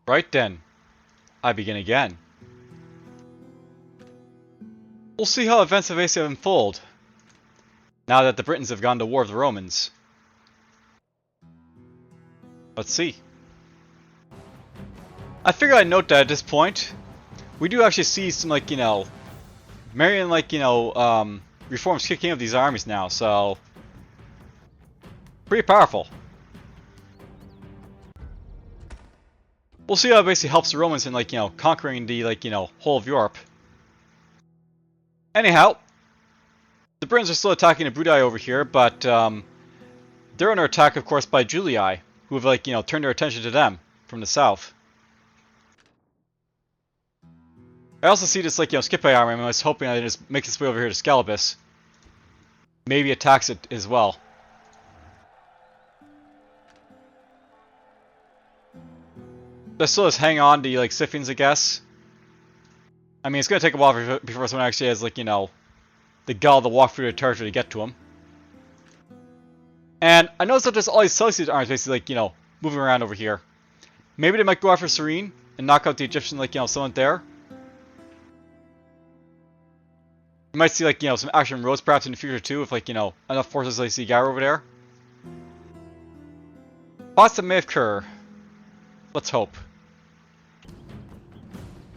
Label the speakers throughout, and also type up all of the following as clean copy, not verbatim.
Speaker 1: Right then, I begin again. We'll see how events of Asia unfold, now that the Britons have gone to war with the Romans. Let's see. I figured I'd note that at this point, we do actually see some, like, Marian, reforms kicking up these armies now, so pretty powerful. We'll see how it basically helps the Romans in, conquering the, whole of Europe. Anyhow, the Britons are still attacking the Brudi over here, but they're under attack, of course, by Julii, who have, turned their attention to them from the south. I also see this, Scipii army, and I was hoping I'd just make its way over here to Scalabus. Maybe attacks it as well. But still just hang on to, Scythians, I guess. I mean, it's gonna take a while before someone actually has, the gall to walk through the territory to get to him. And I noticed that there's all these Seleucid armies basically, moving around over here. Maybe they might go after Serene and knock out the Egyptian, someone there. You might see, some action roads perhaps in the future too, if, enough forces like Cigar over there. Thoughts that may occur. Let's hope.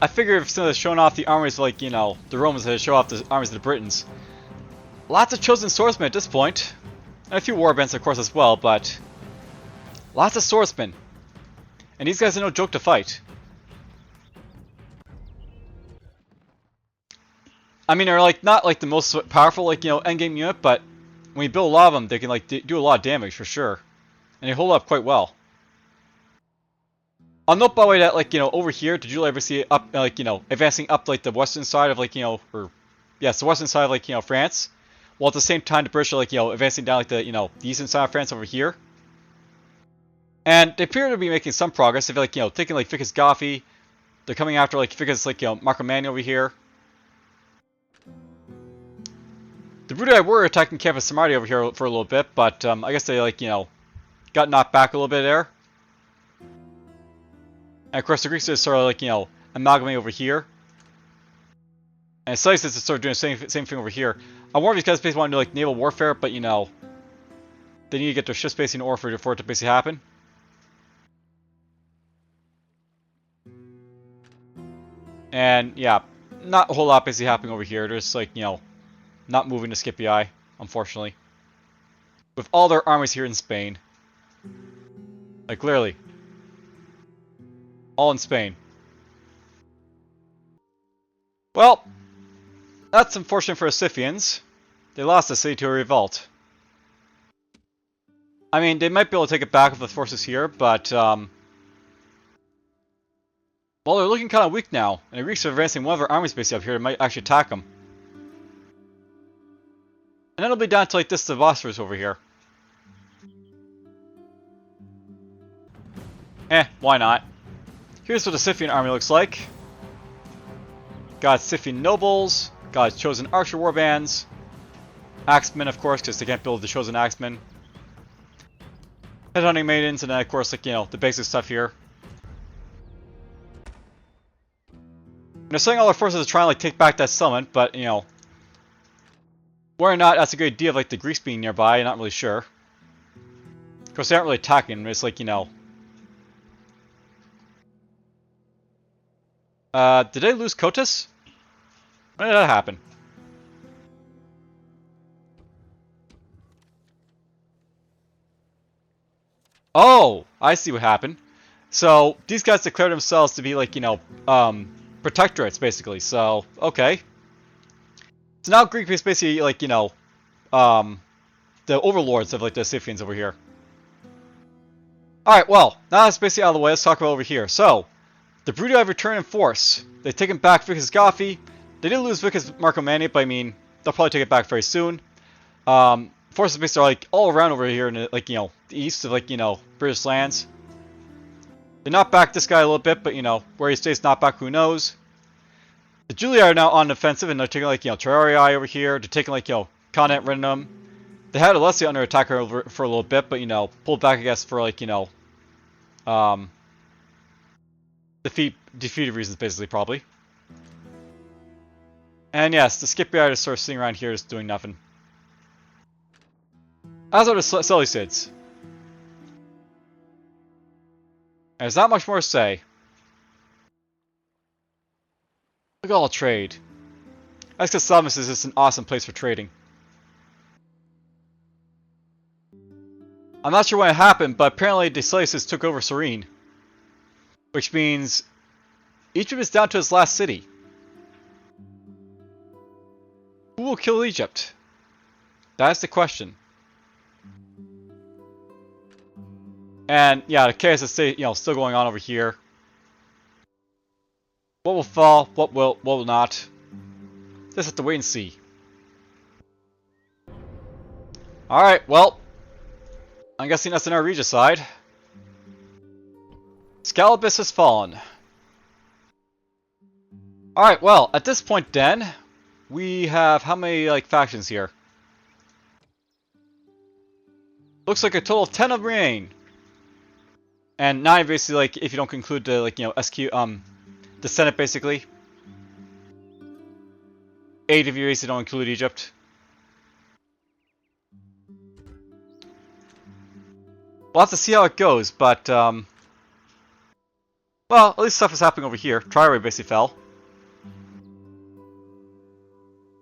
Speaker 1: I figure if instead of showing off the armies the Romans had to show off the armies of the Britons. Lots of chosen swordsmen at this point. And a few warbands, of course, as well, but lots of swordsmen. And these guys are no joke to fight. I mean, they're not the most powerful endgame unit, but when you build a lot of them, they can do a lot of damage for sure. And they hold up quite well. I'll note by the way that over here, did you ever see it up advancing up the western side of the western side of France, while at the same time the British are advancing down the eastern side of France over here. And they appear to be making some progress. They've taking Ficus Goffi. They're coming after Ficus Marco Manni over here. The Brudi were attacking Campus Samardi over here for a little bit, but I guess they got knocked back a little bit there. And of course the Greeks are sort of amalgamating over here. And Seleucid is sort of doing the same thing over here. I wonder if these guys basically want to do naval warfare, but they need to get their ships basically in order for it to basically happen. And yeah, not a whole lot basically happening over here. There's not moving to Scipii, unfortunately. With all their armies here in Spain. Clearly. All in Spain. Well, that's unfortunate for the Scythians. They lost the city to a revolt. I mean, they might be able to take it back with the forces here, but well, they're looking kind of weak now, and the Greeks are advancing one of their armies basically up here. They might actually attack them. And then it'll be down to this the Bosphorus over here. Why not? Here's what the Scythian army looks like. Got Scythian nobles, got chosen archer warbands, axemen of course, because they can't build the chosen axemen. Headhunting maidens, and then of course the basic stuff here. And they're sending all their forces to try and take back that settlement, but whether or not that's a good idea of the Greeks being nearby, I'm not really sure. Of course they aren't really attacking, it's did they lose Cotus? When did that happen? Oh, I see what happened. So, these guys declared themselves to be protectorates, basically. So, okay. So now Greek is basically, the overlords of, the Scythians over here. Alright, well, now that's basically out of the way. Let's talk about over here. So, the Brudi have returned in force. They've taken back Vicus Goffi. They did lose Vicus Marco Manni, but I mean, they'll probably take it back very soon. Forces basically are all around over here in the east of British lands. They knocked back this guy a little bit, but where he stays knocked back, who knows? The Julii are now on the offensive, and they're taking Terrarii over here. They're taking Continent Rhinum. They had Alessia under attack for a little bit, but pulled back I guess for defeated reasons, basically, probably. And yes, the Scipii are just sort of sitting around here just doing nothing. As are the Seleucids. There's not much more to say. Look at all the trade. That's because Salamis is just an awesome place for trading. I'm not sure when it happened, but apparently the Seleucids took over Cyrene. Which means Egypt is down to its last city. Who will kill Egypt? That's the question. And yeah, the chaos is still going on over here. What will fall? What will not? Just have to wait and see. Alright, well, I'm guessing that's in our regicide. Scalabus has fallen. Alright, well, at this point then, we have how many factions here? Looks like a total of 10 of remain. And 9 basically if you don't include the the Senate basically. 8 if you basically don't include Egypt. We'll have to see how it goes, but well, at least stuff is happening over here. Triway basically fell.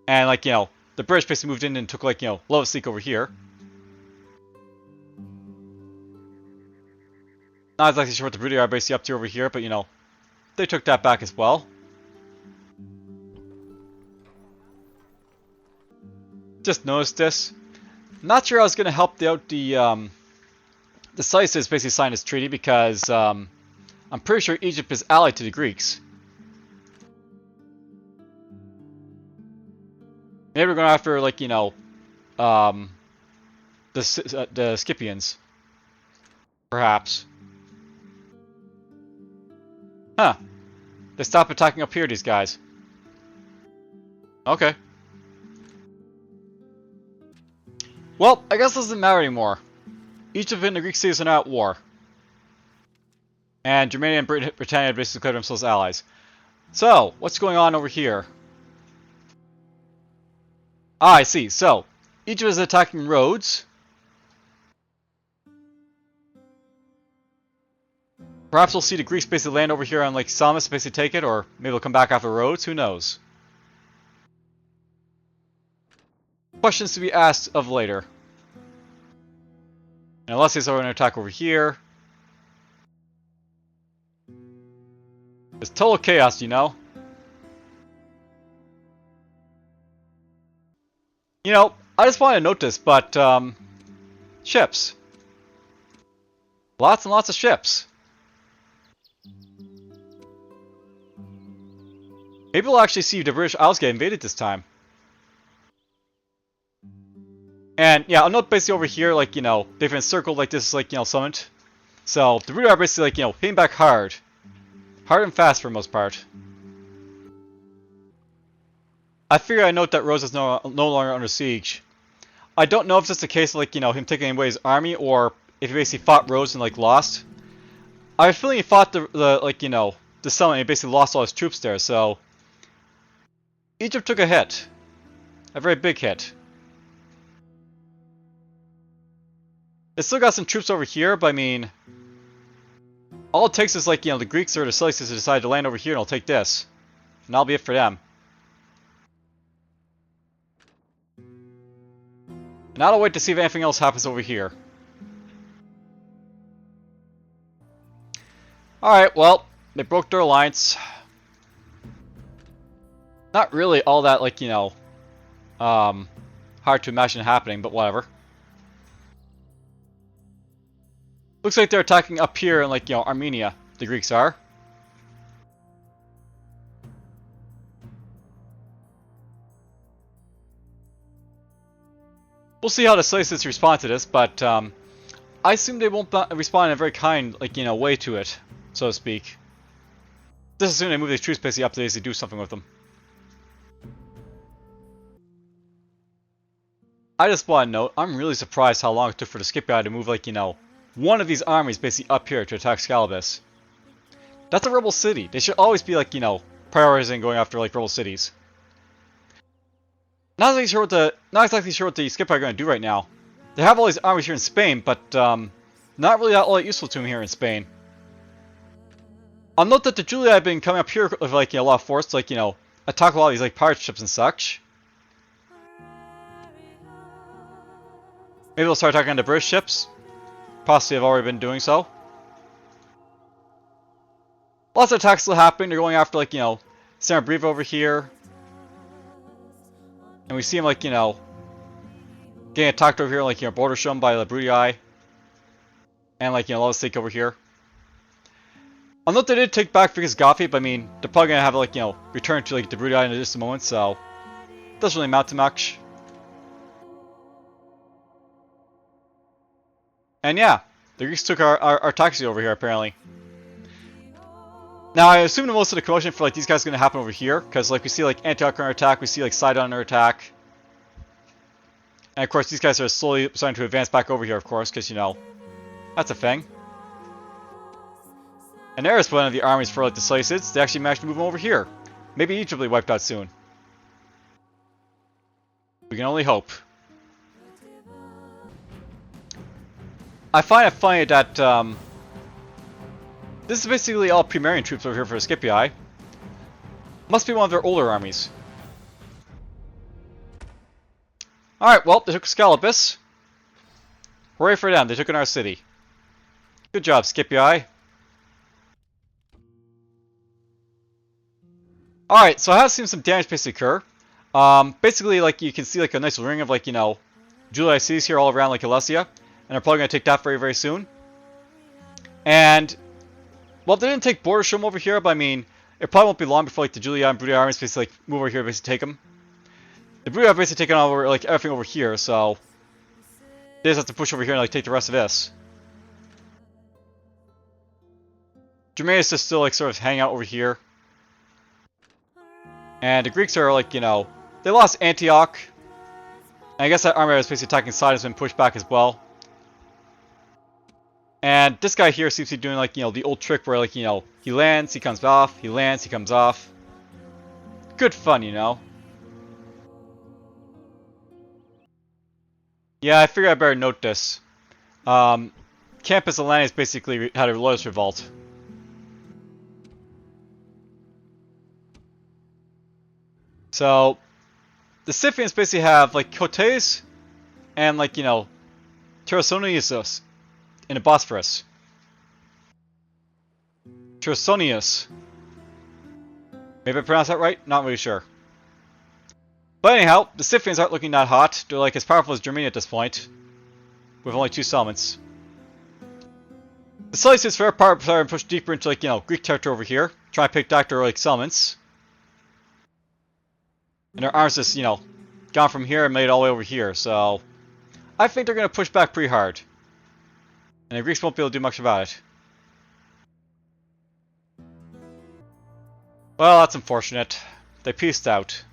Speaker 1: And the British basically moved in and took Leipzig over here. Not exactly sure what the Brits are basically up to over here, but they took that back as well. Just noticed this. Not sure I was gonna help out the Seleucids basically sign this treaty because I'm pretty sure Egypt is allied to the Greeks. Maybe we're going after the Scipians, perhaps. Huh. They stopped attacking up here, these guys. Okay. Well, I guess it doesn't matter anymore. Egypt and the Greek cities are now at war. And Germania and Britannia basically declared themselves allies. So, what's going on over here? Ah, I see. So, Egypt is attacking Rhodes. Perhaps we'll see the Greeks basically land over here on Salamis to basically take it, or maybe they'll come back after Rhodes, who knows? Questions to be asked of later. And unless he's going to attack over here. It's total chaos, I just want to note this, but ships. Lots and lots of ships. Maybe we'll actually see the British Isles get invaded this time. And yeah, I'll note basically over here, they've encircled this, summit. So the Brits are basically hitting back hard. Hard and fast for the most part. I figure I note that Rhodes is no longer under siege. I don't know if it's just a case of him taking away his army, or if he basically fought Rhodes and lost. I have a feeling he fought the summit and he basically lost all his troops there, so Egypt took a hit. A very big hit. They still got some troops over here, but I mean, all it takes is the Greeks or the Seleucids to decide to land over here and I'll take this. And that'll be it for them. Now I'll wait to see if anything else happens over here. Alright, well, they broke their alliance. Not really all that, hard to imagine happening, but whatever. Looks like they're attacking up here in, Armenia, the Greeks are. We'll see how the Seleucids respond to this, but I assume they won't respond in a very kind, way to it, so to speak. Just assume they move these troops basically up to basically do something with them. I just want to note, I'm really surprised how long it took for the Scipii to move, one of these armies basically up here to attack Scalabus. That's a rebel city. They should always be like, you know, prioritizing going after like rebel cities. Not exactly sure what the Scipii are going to do right now. They have all these armies here in Spain, but not really all that useful to them here in Spain. I'll note that the Julii have been coming up here with like, you know, a lot of force to like, you know, attack a lot of these like pirate ships and such. Maybe they'll start attacking the British ships. Possibly have already been doing so. Lots of attacks still happening. They're going after like, you know, Santa Briva over here. And we see him like, you know, getting attacked over here, like, you know, border shown by the Brudii. And like, you know, Seleucid over here. I'll note they did take back Vicus Gothy, but I mean, they're probably gonna have like, you know, return to like the Brudii in just a moment, so it doesn't really amount to much. And yeah, the Greeks took our taxi over here apparently. Now I assume that most of the commotion for like these guys is gonna happen over here, because like we see like Antioch under attack, we see like Sidon under attack. And of course these guys are slowly starting to advance back over here, of course, because you know, that's a thing. And there is one of the armies for like the Seleucids. They actually managed to move them over here. Maybe Egypt will be wiped out soon. We can only hope. I find it funny that this is basically all Primarian troops over here for the Scipii. Must be one of their older armies. Alright, well, they took Scalabus. Hooray for them, they took in our city. Good job, Scipii. Alright, so I have seen some damage basically occur. Basically, like, you can see like a nice ring of like, you know, Julii cities here all around like Alesia. And they're probably going to take that very, very soon. And, well, they didn't take Bordersham over here, but I mean, it probably won't be long before like the Julii and Brudii armies basically like move over here, basically take them. The Brudii have basically taken over like everything over here, so they just have to push over here and like take the rest of this. Germania is still like sort of hanging out over here. And the Greeks are like, you know, they lost Antioch. And I guess that army that was basically attacking Sidon has been pushed back as well. And this guy here seems to be doing like, you know, the old trick where like, you know, he lands, he comes off, he lands, he comes off. Good fun, you know. Yeah, I figured I better note this. Campus Atlantis basically had a loyalist revolt. So, the Scythians basically have like Cotes and like, you know, Terrasonius in the Bosphorus. Terrasonius. Maybe I pronounced that right? Not really sure. But anyhow, the Scythians aren't looking that hot. They're like as powerful as Germania at this point. With only 2 settlements. The Seleucids for their part are pushed deeper into like, you know, Greek territory over here. Try to pick back their like settlements. And their arms just, you know, gone from here and made it all the way over here. So, I think they're going to push back pretty hard. And the Greeks won't be able to do much about it. Well, that's unfortunate. They pieced out.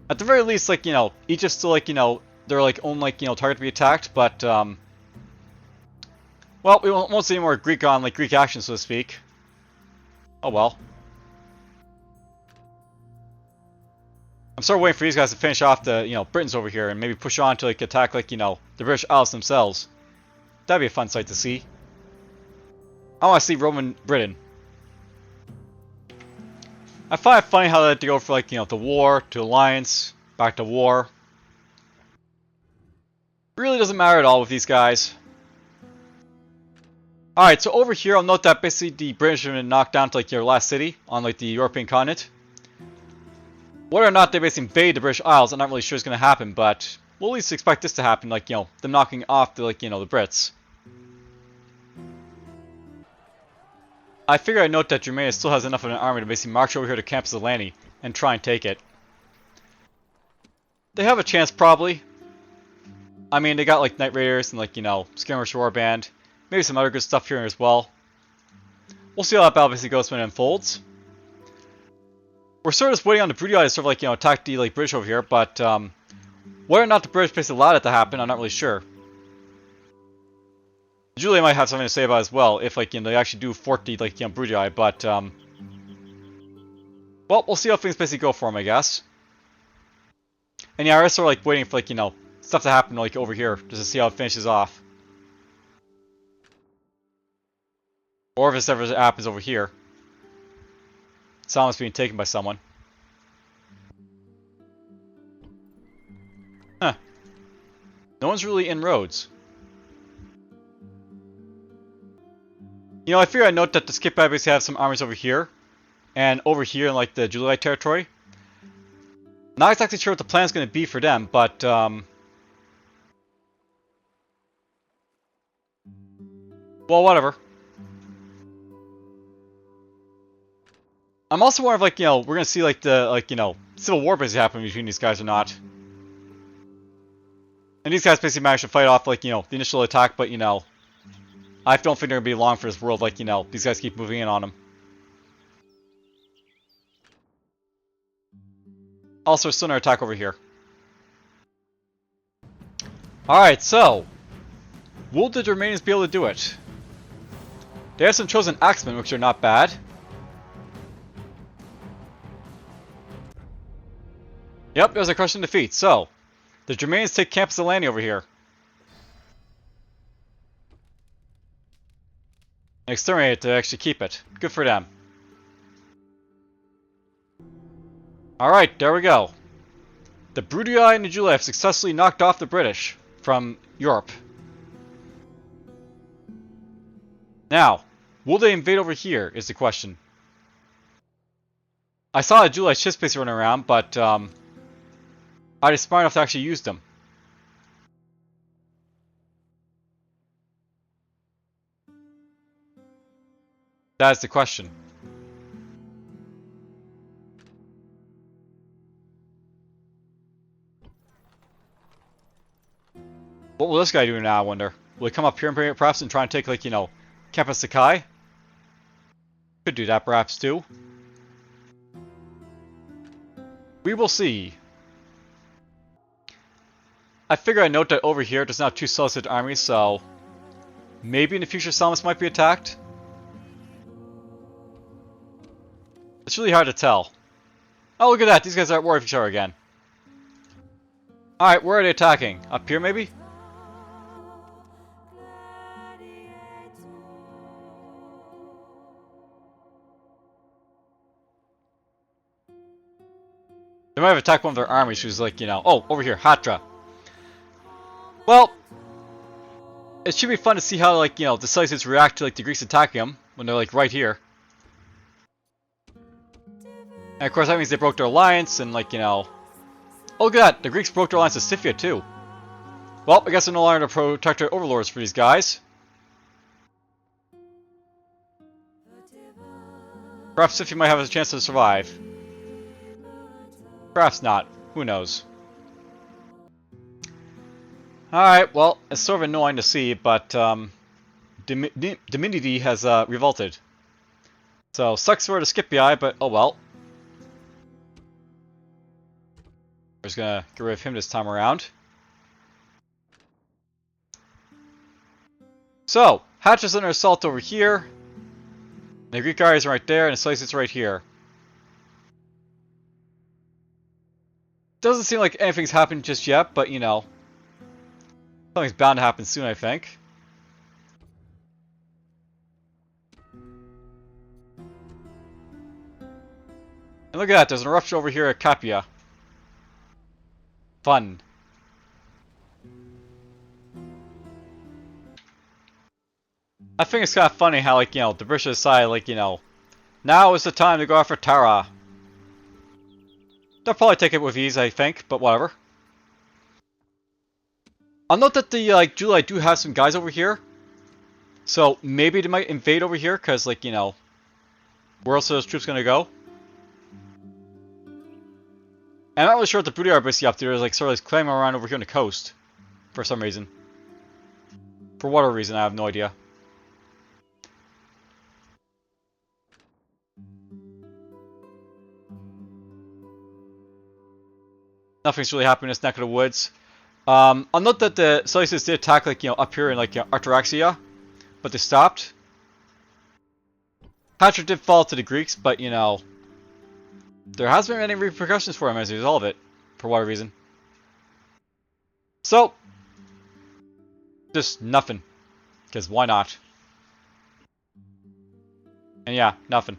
Speaker 1: At the very least, like, you know, Egypt's still, like, you know, they're, like, own, like, you know, target to be attacked, but, well, we won't see any more Greek on, like, Greek action, so to speak. Oh, well. I'm sort of waiting for these guys to finish off the, you know, Britons over here and maybe push on to, like, attack, like, you know, the British Isles themselves. That'd be a fun sight to see. I want to see Roman Britain. I find it funny how they had to go for, like, you know, the war, to alliance, back to war. Really doesn't matter at all with these guys. Alright, so over here, I'll note that basically the British have been knocked down to, like, their last city on, like, the European continent. Whether or not they basically invade the British Isles, I'm not really sure is going to happen, but we'll at least expect this to happen, like, you know, them knocking off the, like, you know, the Brits. I figure I note that Germania still has enough of an army to basically march over here to Campus Atlantis and try and take it. They have a chance, probably. I mean, they got, like, Night Raiders and, like, you know, Skirmish Warband. Maybe some other good stuff here as well. We'll see how that battle basically goes when it unfolds. We're sort of just waiting on the Brudii to sort of, like, you know, attack the, like, British over here, but, whether or not the British basically allowed it to happen, I'm not really sure. Julii might have something to say about it as well, if, like, you know, they actually do fort the, like, you know, Brugii, but, well, we'll see how things basically go for him, I guess. And yeah, I was sort of, like, waiting for, like, you know, stuff to happen, like, over here, just to see how it finishes off. Or if this ever happens over here. Someone's being taken by someone. Huh. No one's really in roads. You know, I figure I note that the Scipii basically have some armies over here. And over here in, like, the Julii territory. Not exactly sure what the plan's going to be for them, but, well, whatever. I'm also wondering if, like, you know, we're going to see, like, the, like, you know, civil war basically happening between these guys or not. And these guys basically managed to fight off, like, you know, the initial attack, but, you know, I don't think they're going to be long for this world, like, you know, these guys keep moving in on them. Also, still another attack over here. Alright, so, will the Germanians be able to do it? They have some chosen axemen, which are not bad. Yep, it was a crushing defeat. So, the Germanians take Campus Alani over here. And exterminate it to actually keep it. Good for them. Alright, there we go. The Brugii and the Julii have successfully knocked off the British from Europe. Now, will they invade over here is the question. I saw a Julii ship space running around, but I was smart enough to actually use them. That's the question. What will this guy do now, I wonder? Will he come up here perhaps and try and take, like, you know, Campus Sakai? Could do that perhaps too. We will see. I figure I note that over here there's now 2 Seleucid armies, so maybe in the future Salamis might be attacked. It's really hard to tell. Oh, look at that. These guys are at war with each other again. Alright, where are they attacking? Up here, maybe? They might have attacked one of their armies who's like, you know... Oh, over here, Hatra. Well, it should be fun to see how, like, you know, the Seleucids react to, like, the Greeks attacking them when they're, like, right here. And of course that means they broke their alliance and, like, you know... Oh, look at that! The Greeks broke their alliance with Scythia too. Well, I guess they're no longer the protectorate overlords for these guys. Perhaps Scythia might have a chance to survive. Perhaps not. Who knows? Alright, well, it's sort of annoying to see, but Diminity has revolted. So, sucks for the Scipii, but oh well. We're just gonna get rid of him this time around. So, Hatch is under assault over here. The Greek army is right there, and the Seleucids right here. Doesn't seem like anything's happened just yet, but you know, something's bound to happen soon, I think. And look at that, there's an eruption over here at Capua. Fun. I think it's kind of funny how, like, you know, the British decide, like, you know, now is the time to go after Tara. They'll probably take it with ease, I think, but whatever. I'll note that the, like, Julii do have some guys over here. So, maybe they might invade over here, because, like, you know, where else are those troops gonna go? And I'm not really sure what the Brugii are basically up to. They're, like, sort of like claiming around over here on the coast. For some reason. For whatever reason, I have no idea. Nothing's really happening in this neck of the woods. I'll note that the Seleucids did attack, like, you know, up here in, like, you know, Artaxia. but they stopped. Patra did fall to the Greeks, but you know, there hasn't been any repercussions for him as a result of it, for whatever reason. So, just nothing. Because why not? And yeah, nothing.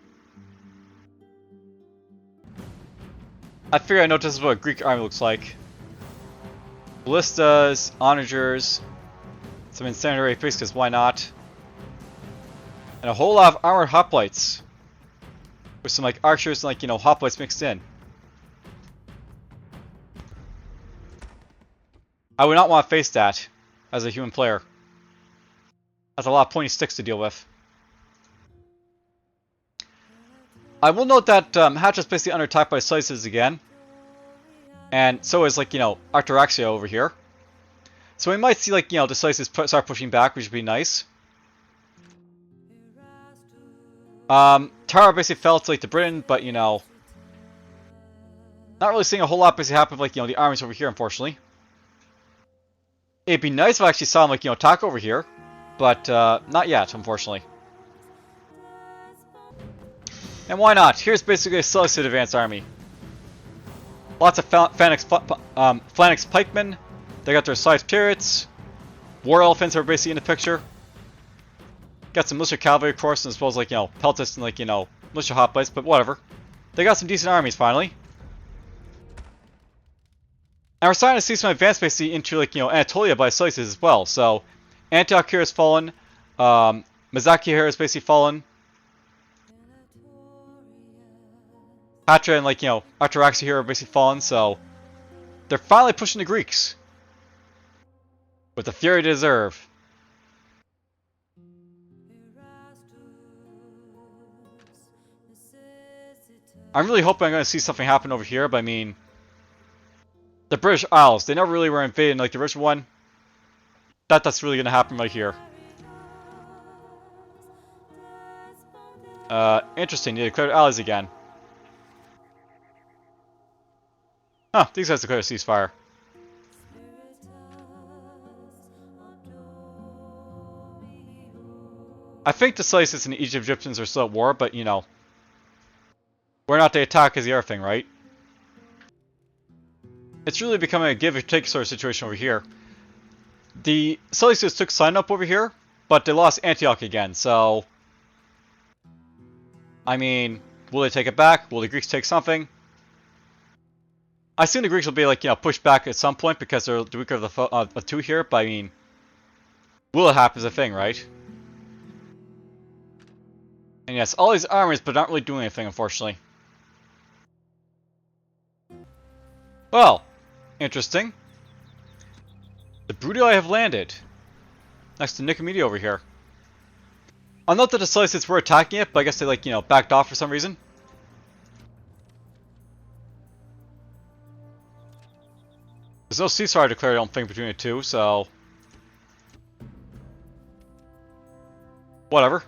Speaker 1: I figure I know this is what a Greek army looks like. Ballistas, onagers, some incendiary face, because why not? And a whole lot of armored hoplites. With some like archers and like, you know, hoplites mixed in. I would not want to face that as a human player. That's a lot of pointy sticks to deal with. I will note that Hatch is basically under attack by Seleucids again. And so is, like, you know, Artaxia over here. So we might see, like, you know, the Seleucids start pushing back, which would be nice. Tara basically fell to, like, the Britain, but, you know, not really seeing a whole lot basically happen with, like, you know, the armies over here, unfortunately. It'd be nice if I actually saw them, like, you know, attack over here. But, not yet, unfortunately. And why not? Here's basically a Seleucid advanced army. Lots of phalanx pikemen. They got their scythe turrets. War elephants are basically in the picture. Got some militia cavalry, of course, as well as, like, you know, peltists and, like, you know, militia hoplites, but whatever. They got some decent armies, finally. And we're starting to see some advance basically into, like, you know, Anatolia by Seleucids as well. So, Antioch here has fallen. Mazaki here has basically fallen. Patra and, like, you know, Artaxia here are basically fallen, so they're finally pushing the Greeks. With the fury they deserve. I'm really hoping I'm going to see something happen over here, but I mean, the British Isles, they never really were invaded like the original one. That's really going to happen right here. Interesting, they declared allies again. Huh, these guys declared a ceasefire. I think the Seleucids and the Egyptians are still at war, but you know, we're not the attack is the other thing, right? It's really becoming a give or take sort of situation over here. The Seleucids took Sinop over here, but they lost Antioch again, so I mean, will they take it back? Will the Greeks take something? I assume the Greeks will be, like, you know, pushed back at some point because they're the weaker of the two here, but I mean, will it happen is a thing, right? And yes, all these armies, but not really doing anything, unfortunately. Well, interesting. The Brudii have landed next to Nicomedia over here. I'll note that the Seleucids were attacking it, but I guess they, like, you know, backed off for some reason. There's no ceasefire declared, I don't think, between the two, so whatever.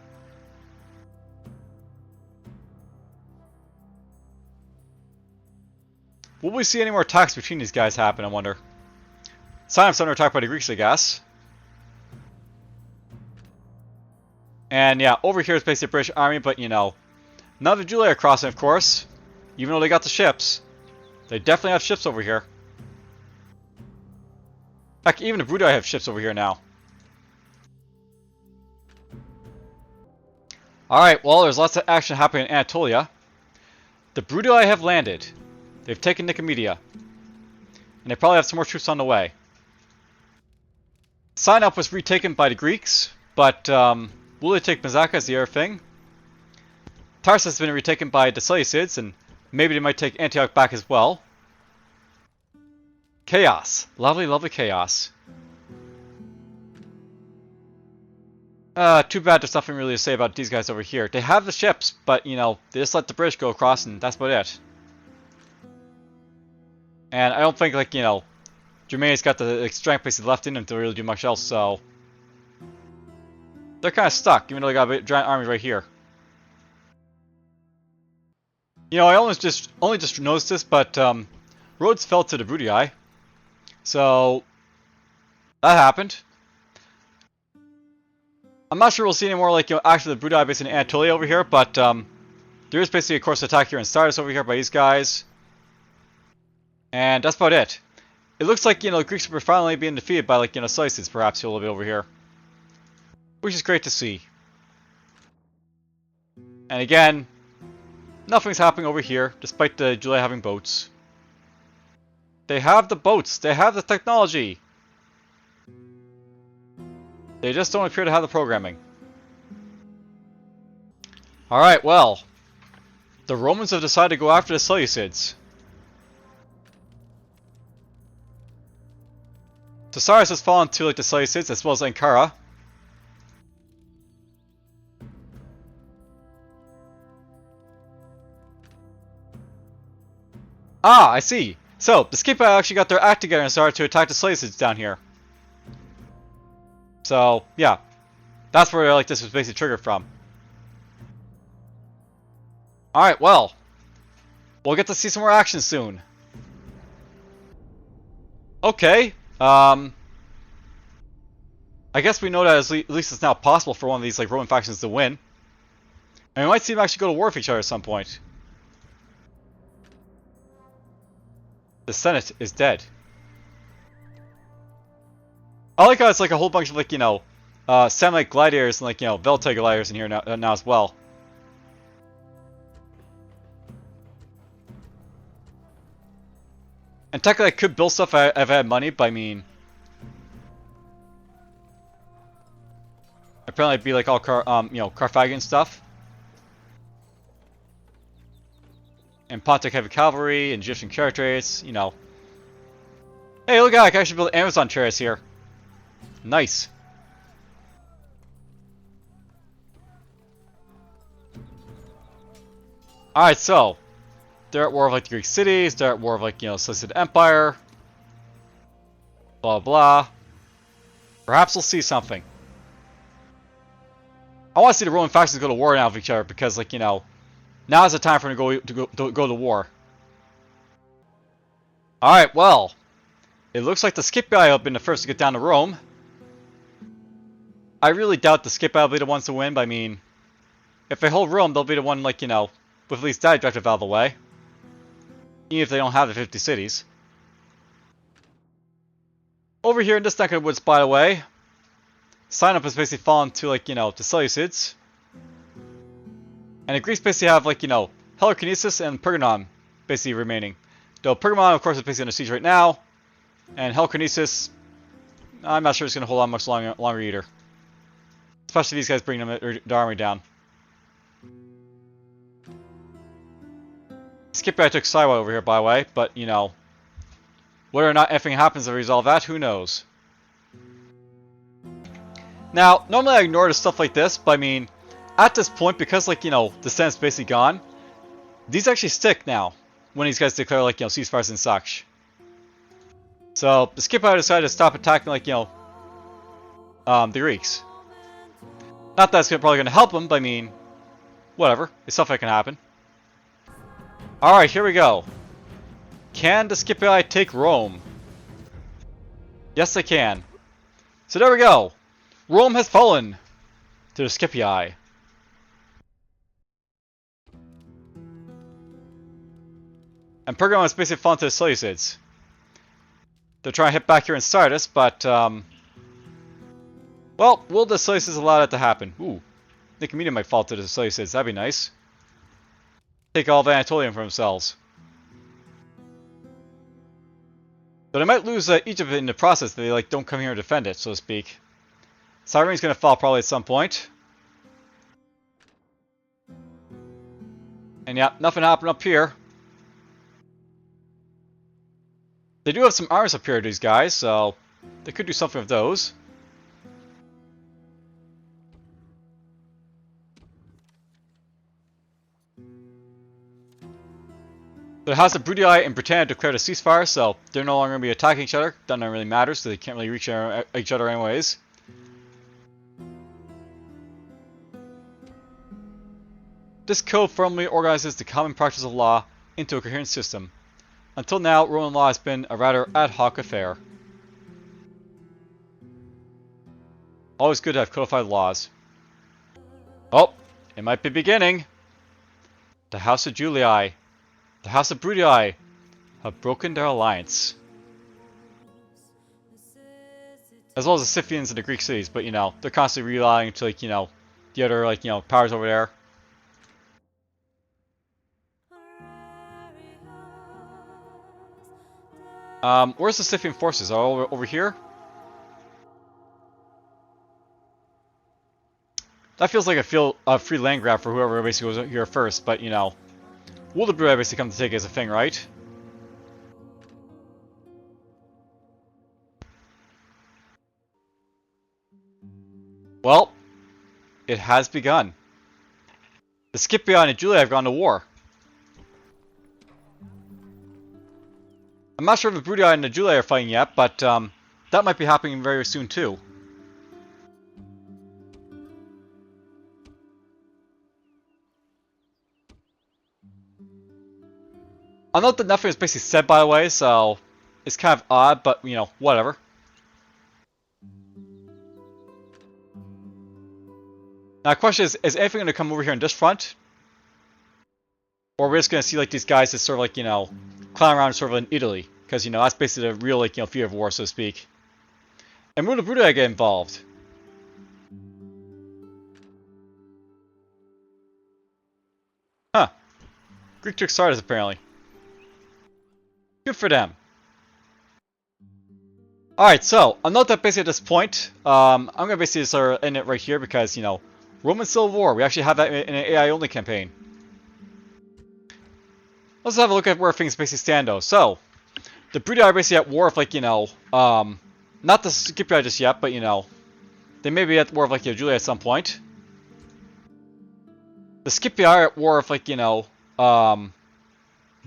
Speaker 1: Will we see any more attacks between these guys happen, I wonder? Sinop's under attack by the Greeks, I guess. And yeah, over here is basically a British army, but you know, none of the Julii are crossing, of course. Even though they got the ships. They definitely have ships over here. Heck, even the Brudii have ships over here now. Alright, well, there's lots of action happening in Anatolia. The Brudii have landed. They've taken Nicomedia. And they probably have some more troops on the way. Sinop was retaken by the Greeks, but will they take Mazaka is the other thing. Tarsus has been retaken by the Seleucids, and maybe they might take Antioch back as well. Chaos. Lovely, lovely chaos. Too bad there's nothing really to say about these guys over here. They have the ships, but, you know, they just let the British go across, and that's about it. And I don't think, like, you know, Germany's got the strength basically left in them to really do much else, so they're kind of stuck, even though they got a giant army right here. You know, I only just noticed this, but Rhodes fell to the Brudii. So that happened. I'm not sure we'll see any more like actually the Brudi base in Anatolia over here, but there is basically of course an attack here in Sardis over here by these guys, and that's about it. It looks like the Greeks were finally being defeated by like Seleucids perhaps a little bit over here, which is great to see. And again, nothing's happening over here, despite the Julii having boats. They have the boats. They have the technology. They just don't appear to have the programming. Alright, well. The Romans have decided to go after the Seleucids. So Cyrus has fallen to like the Seleucids as well as Ankara. Ah, I see. So, the Scipii actually got their act together and started to attack the Seleucids down here. So, yeah. That's where like this was basically triggered from. Alright, well. We'll get to see some more action soon. Okay. I guess we know that at least it's now possible for one of these like Roman factions to win. And we might see them actually go to war with each other at some point. The Senate is dead. I like how it's like a whole bunch of like, Samnite gladiators and like, Veltai gladiators in here now as well. And technically I could build stuff if I had money, but I mean... apparently it'd be like all Carthaginian stuff. And Pontic heavy cavalry and Egyptian carriage traits, Hey, look at that, I can actually build Amazon chariots here. Nice. Alright, so. They're at war with like the Greek cities, they're at war with like, Seleucid Empire. Blah blah. Perhaps we'll see something. I want to see the Roman factions go to war now with each other because like, now is the time for them to go to war. Alright, well. It looks like the Scipii have been the first to get down to Rome. I really doubt the Scipii will be the ones to win, but I mean... if they hold Rome, they'll be the one, like, with at least that objective out of the way. Even if they don't have the 50 cities. Over here in this neck of the woods, by the way... Sign-up has basically fallen to, like, the Seleucids. And the Greeks basically have, like, Helicarnassus and Pergamon basically remaining. Though Pergamon, of course, is basically under siege right now. And Helicarnassus, I'm not sure it's going to hold on much longer either. Especially these guys bringing the army down. Scipii took Siwa over here, by the way. But, whether or not anything happens to resolve that, who knows. Now, normally I ignore the stuff like this, but I mean... at this point, because, like, the Senate's basically gone, these actually stick now, when these guys declare, like, ceasefires and such. So, the Scipii decided to stop attacking, like, the Greeks. Not that it's probably going to help them, but I mean, whatever. It's stuff that can happen. Alright, here we go. Can the Scipii take Rome? Yes, they can. So there we go. Rome has fallen to the Scipii. And Pergamon is basically fallen to the Seleucids. They're trying to hit back here in Sardis, but, well, will the Seleucids allow that to happen? Ooh. Nicomedia might fall to the Seleucids, that'd be nice. Take all of Anatolium for themselves. But they might lose Egypt in the process if they, like, don't come here and defend it, so to speak. Cyrene's gonna fall probably at some point. And yeah, nothing happened up here. They do have some arms up here, these guys, so they could do something with those. But it has the Brudi and Britannia declared a ceasefire, so they're no longer going to be attacking each other. Doesn't really matter, so they can't really reach each other anyways. This code firmly organizes the common practice of law into a coherent system. Until now, Roman law has been a rather ad hoc affair. Always good to have codified laws. Oh, it might be beginning. The House of Julii, the House of Bruttii have broken their alliance. As well as the Scythians and the Greek cities, but you know, they're constantly relying to like, you know, the other like, you know, powers over there. Where's the Scythian forces? Are over here? That feels like a free land grab for whoever basically was here first, but you know, will the Bruttii basically come to take it as a thing, right? Well, it has begun. The Scipii and Julii have gone to war. I'm not sure if the Bruttii and the Julii are fighting yet, but that might be happening very soon too. I know that nothing is basically said, by the way, so it's kind of odd, but you know, whatever. Now, the question is anything going to come over here on this front? Or we're just going to see like these guys that sort of like, you know, clown around sort of in Italy? Because, you know, that's basically the real, like, you know, fear of war, so to speak. And will the Bruttii get involved? Huh. Greek took Sardis, apparently. Good for them. Alright, so, I'll note that basically at this point, I'm going to basically sort of end it right here because, you know, Roman Civil War, we actually have that in an AI-only campaign. Let's have a look at where things basically stand, though. So, the Bruttii are basically at war with, like, you know, not the Scipii just yet, but, you know, they may be at war with, like, you know, Julii at some point. The Scipii are at war with, like, you know,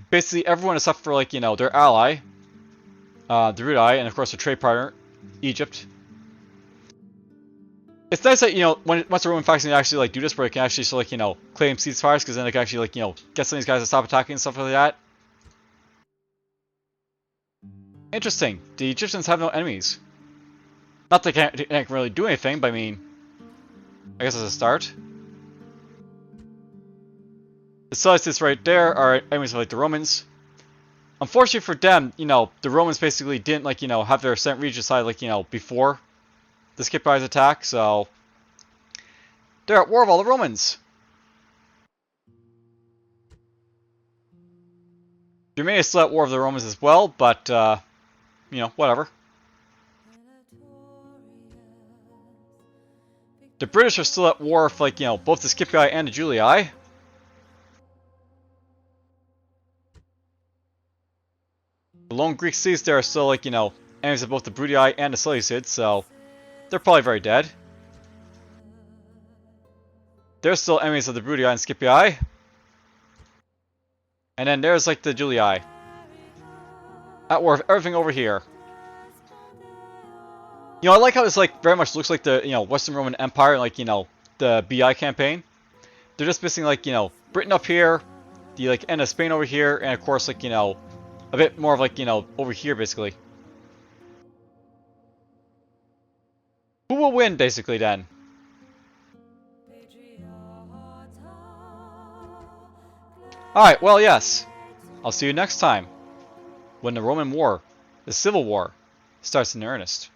Speaker 1: basically everyone except for, like, you know, their ally, the Bruttii, and of course their trade partner, Egypt. It's nice that, you know, once the Roman faction actually, like, do this, where they can actually, so, like, you know, claim ceasefires, because then they can actually, like, you know, get some of these guys to stop attacking and stuff like that. Interesting. The Egyptians have no enemies. Not that they can't really do anything, but I mean, I guess as a start. The Seleucids right there are enemies of, like, the Romans. Unfortunately for them, you know, the Romans basically didn't, like, you know, have their Senate regicide, like, you know, before the Scipii's attack, so they're at war with all the Romans. Germania is still at war with the Romans as well, but, you know, whatever. The British are still at war with, like, you know, both the Scipii and the Julii. The lone Greek cities there are still, like, you know, enemies of both the Bruttii and the Seleucids, so they're probably very dead. They're still enemies of the Bruttii and Scipii. And then there's, like, the Julii. At war with everything over here. You know, I like how this, like, very much looks like the, you know, Western Roman Empire, like, you know, the BI campaign. They're just missing, like, you know, Britain up here, the, like, end of Spain over here, and of course, like, you know, a bit more of, like, you know, over here, basically. Who will win, basically, then? Alright, well, yes. I'll see you next time, when the Roman War, the Civil War, starts in earnest.